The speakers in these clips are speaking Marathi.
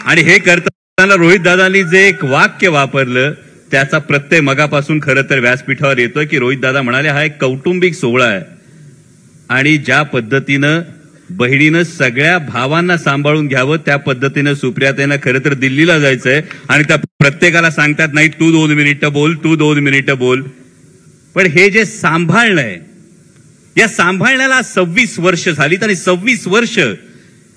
आणि हे करताना रोहित दादांनी जे एक वाक्य वापरलं त्याचा प्रत्यय मगापासून खरं तर व्यासपीठावर येतोय की रोहित दादा म्हणाले हा एक कौटुंबिक सोहळा आहे आणि ज्या पद्धतीनं बहिणीनं सगळ्या भावांना सांभाळून घ्यावं त्या पद्धतीनं सुप्रियाताईंना खरं तर दिल्लीला जायचंय आणि त्या प्रत्येकाला सांगतात नाही तू 2 मिनिटं बोल, तू 2 मिनिटं बोल. पण हे जे सांभाळणं आहे या सांभाळण्याला 26 वर्ष झालीत आणि 26 वर्ष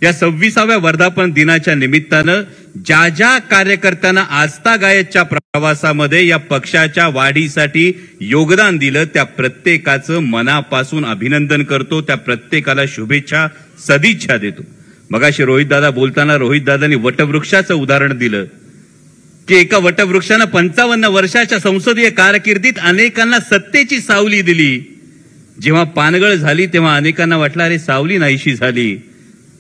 या 26व्या वर्धापन दिनाच्या निमित्तानं ज्या ज्या कार्यकर्त्यांना आस्थागायतच्या प्रवासामध्ये या पक्षाच्या वाढीसाठी योगदान दिलं त्या प्रत्येकाचं मनापासून अभिनंदन करतो, त्या प्रत्येकाला शुभेच्छा सदिच्छा देतो. मगाशी रोहितदादा बोलताना रोहितदादांनी वटवृक्षाचं उदाहरण दिलं की एका वटवृक्षानं 55 वर्षाच्या संसदीय कारकिर्दीत अनेकांना सत्तेची सावली दिली. जेव्हा पानगळ झाली तेव्हा अनेकांना वाटलं अरे सावली नाहीशी झाली.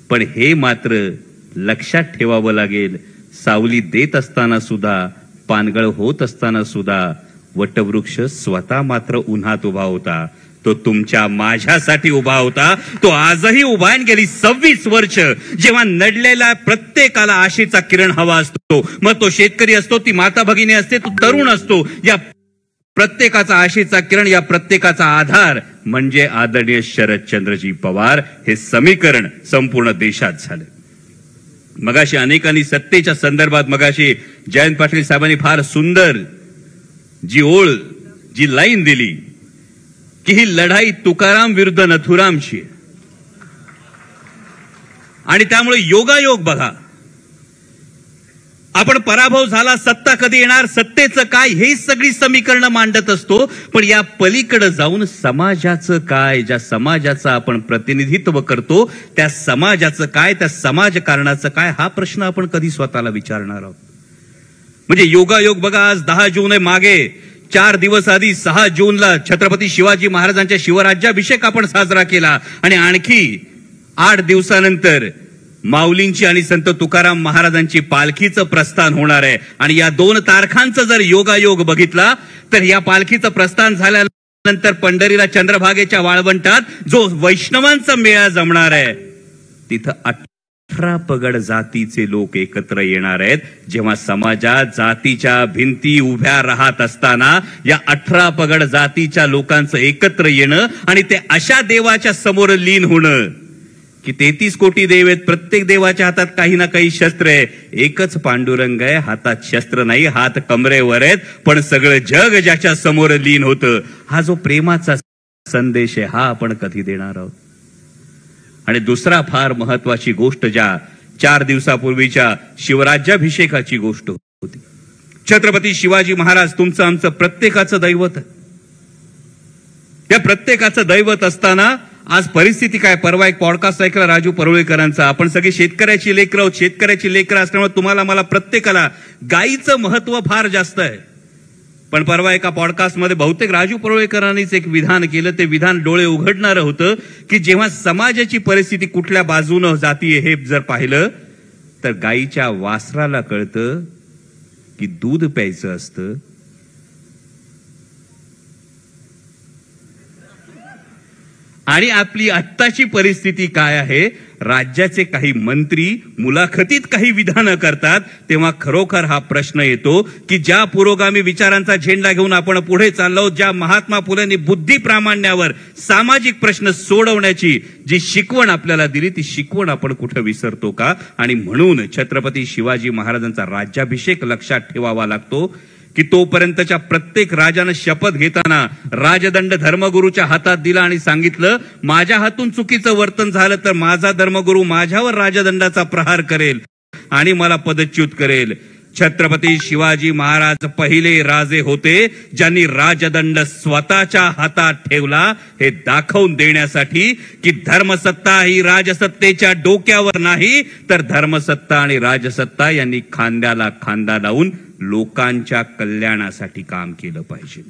पण हे मात्र लक्षात ठेवावं लागेल, सावली देत असताना सुद्धा पानगळ होत असताना सुद्धा वटवृक्ष स्वतः मात्र उन्हात उभा होता. तो तुमच्या माझ्यासाठी उभा होता. तो आजही उभा आहे. गेली 26 वर्ष जेव्हा नडलेला प्रत्येकाला आशेचा किरण हवा असतो, मग तो शेतकरी असतो, ती माता भगिनी असते, तो तरुण असतो, या प्रत्येकाचा आशेचा किरण, या प्रत्येकाचा आधार म्हणजे आदरणीय शरदचंद्रजी पवार. हे समीकरण संपूर्ण देशात झालं. मगाशी अनेकांनी सत्तेच्या संदर्भात मगाशी जयंत पाटील साहेबांनी फार सुंदर जी ओळ जी लाईन दिली की ही लढाई तुकाराम विरुद्ध नथुरामची आणि त्यामुळे योगायोग बघा. आपण पराभव झाला, सत्ता कधी येणार, सत्तेचं काय, हे सगळी समीकरणं मांडत असतो. पण या पलीकडे जाऊन समाजाचं काय, ज्या समाजाचं आपण प्रतिनिधित्व करतो त्या समाजाचं काय, त्या समाजकारणाचं काय, हा प्रश्न आपण कधी स्वतःला विचारणार आहोत. म्हणजे योगायोग बघा. आज 10 जून आहे. मागे 4 दिवस आधी 6 जूनला छत्रपती शिवाजी महाराजांच्या शिवराज्याभिषेक आपण साजरा केला आणि आणखी 8 दिवसानंतर माऊलींची आणि संत तुकाराम महाराजांची पालखीचं प्रस्थान होणार आहे. आणि या 2 तारखांचा जर योगायोग बघितला तर या पालखीचं प्रस्थान झाल्यानंतर पंढरीला चंद्रभागेच्या वाळवंटात जो वैष्णवांचा मेळा जमणार आहे तिथं 18 पगड जातीचे लोक एकत्र येणार आहेत. जेव्हा समाजात जातीच्या भिंती उभ्या राहत असताना या 18 पगड जातीच्या लोकांचं एकत्र येणं आणि ते अशा देवाच्या समोर लीन होणं की 33 कोटी देव आहेत, प्रत्येक देवाच्या हातात काही ना काही शस्त्र आहे. एकच पांडुरंग आहे, हातात शस्त्र नाही, हात कमरेवर आहेत, पण सगळं जग ज्याच्या समोर लीन होतं. हा जो प्रेमाचा संदेश आहे हा आपण कधी देणार आहोत. आणि दुसरा फार महत्वाची गोष्ट ज्या 4 दिवसापूर्वीच्या शिवराज्याभिषेकाची गोष्ट होती. छत्रपती शिवाजी महाराज तुमचं आमचं प्रत्येकाचं दैवत आहे. या प्रत्येकाचं दैवत असताना आज परिस्थिती काय. परवा एक पॉडकास्ट ऐकला राजू परुळेकरांचा. आपण सगळे शेतकऱ्याची लेकरं आहोत. शेतकऱ्याची लेकरं असल्यामुळे तुम्हाला मला प्रत्येकाला गायीचं महत्व फार जास्त आहे. पण परवा एका पॉडकास्टमध्ये बहुतेक राजू परुळेकरांनीच एक विधान केलं. ते विधान डोळे उघडणारं होतं की जेव्हा समाजाची परिस्थिती कुठल्या बाजूनं जातीये हे जर पाहिलं तर गायीच्या वासराला कळतं की दूध प्यायचं असतं आणि आपली आत्ताची परिस्थिती काय आहे. राज्याचे काही मंत्री मुलाखतीत काही विधानं करतात तेव्हा खरोखर हा प्रश्न येतो की ज्या पुरोगामी विचारांचा झेंडा घेऊन आपण पुढे चाललो, ज्या महात्मा फुलेंनी बुद्धी प्रामाण्यावर सामाजिक प्रश्न सोडवण्याची जी शिकवण आपल्याला दिली ती शिकवण आपण कुठे विसरतो का. आणि म्हणून छत्रपती शिवाजी महाराजांचा राज्याभिषेक लक्षात ठेवावा लागतो की तोपर्यंतच्या प्रत्येक राजानं शपथ घेताना राजदंड धर्मगुरूच्या हातात दिला आणि सांगितलं माझ्या हातून चुकीचं वर्तन झालं तर माझा धर्मगुरू माझ्यावर राजदंडाचा प्रहार करेल आणि मला पदच्युत करेल. छत्रपती शिवाजी महाराज पहिले राजे होते ज्यांनी राजदंड स्वतःच्या हातात ठेवला. हे दाखवून देण्यासाठी की धर्मसत्ता ही राजसत्तेच्या डोक्यावर नाही तर धर्मसत्ता आणि राजसत्ता यांनी खांद्याला खांदा लावून लोकांच्या कल्याणासाठी काम केलं पाहिजे.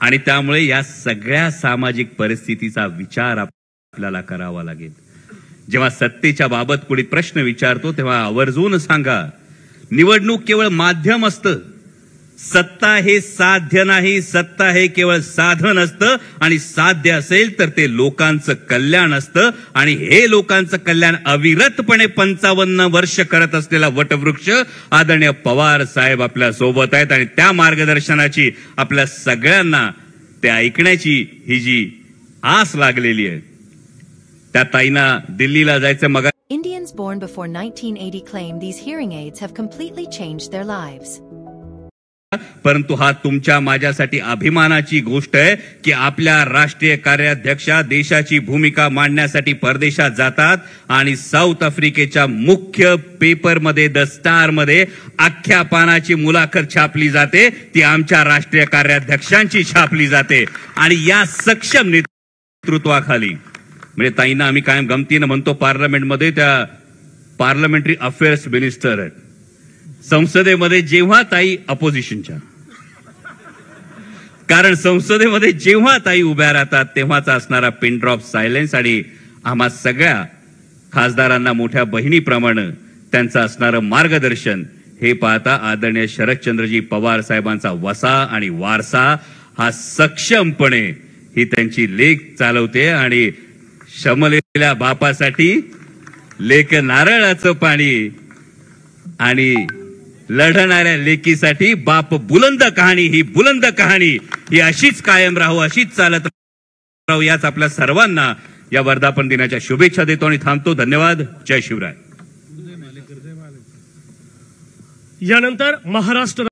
आणि त्यामुळे या सगळ्या सामाजिक परिस्थितीचा विचार आपल्याला करावा लागेल. जेव्हा सत्तेच्या बाबत कोणी प्रश्न विचारतो तेव्हा आवर्जून सांगा निवडणूक केवळ माध्यम असतं. सत्ता हे साध्य नाही, सत्ता हे केवळ साधन असतं आणि साध्य असेल तर ते लोकांचं कल्याण असतं आणि हे लोकांचं कल्याण अविरतपणे 55 वर्ष करत असलेला वटवृक्ष आदरणीय पवार साहेब आपल्या सोबत आहेत आणि त्या मार्गदर्शनाची आपल्या सगळ्यांना ते ऐकण्याची ही जी आस लागलेली आहे. त्या ताईंना दिल्लीला जायचं. मग Indians born before 1980 claim these hearing aids have completely changed their lives. परंतु हा तुमच्या माझ्यासाठी अभिमानाची गोष्ट आहे की आपल्या राष्ट्रीय कार्याध्यक्षा देशाची भूमिका मांडण्यासाठी परदेशात जातात आणि साऊथ आफ्रिकेच्या मुख्य पेपरमध्ये द स्टार मध्ये अख्ख्या पानाची मुलाखत छापली जाते. ती आमच्या राष्ट्रीय कार्याध्यक्षांची छापली जाते आणि या सक्षम नेतृत्वाखाली म्हणजे ताईंना आम्ही कायम गमतीनं म्हणतो पार्लमेंटमध्ये त्या पार्लमेंटरी अफेअर्स मिनिस्टर आहेत. संसदेमध्ये जेव्हा ताई अपोजिशनच्या, कारण संसदेमध्ये जेव्हा ताई उभ्या राहतात तेव्हाच असणारा पिन ड्रॉप सायलेन्स आणि आम्हा सगळ्या खासदारांना मोठ्या बहिणीप्रमाणे त्यांचं असणारं मार्गदर्शन हे पाहता आदरणीय शरदचंद्रजी पवार साहेबांचा वसा आणि वारसा हा सक्षमपणे ही त्यांची लेख चालवते आणि शमलेल्या बापासाठी लेक नारळाचं पाणी आणि लढणाऱ्या लेकीसाठी बाप बुलंद कहाणी. ही बुलंद कहाणी ही अशीच कायम राहू, अशीच चालत राहू याच आपल्या सर्वांना या वर्धापन दिनाच्या शुभेच्छा देतो आणि थांबतो. धन्यवाद. जय शिवराय. यानंतर महाराष्ट्र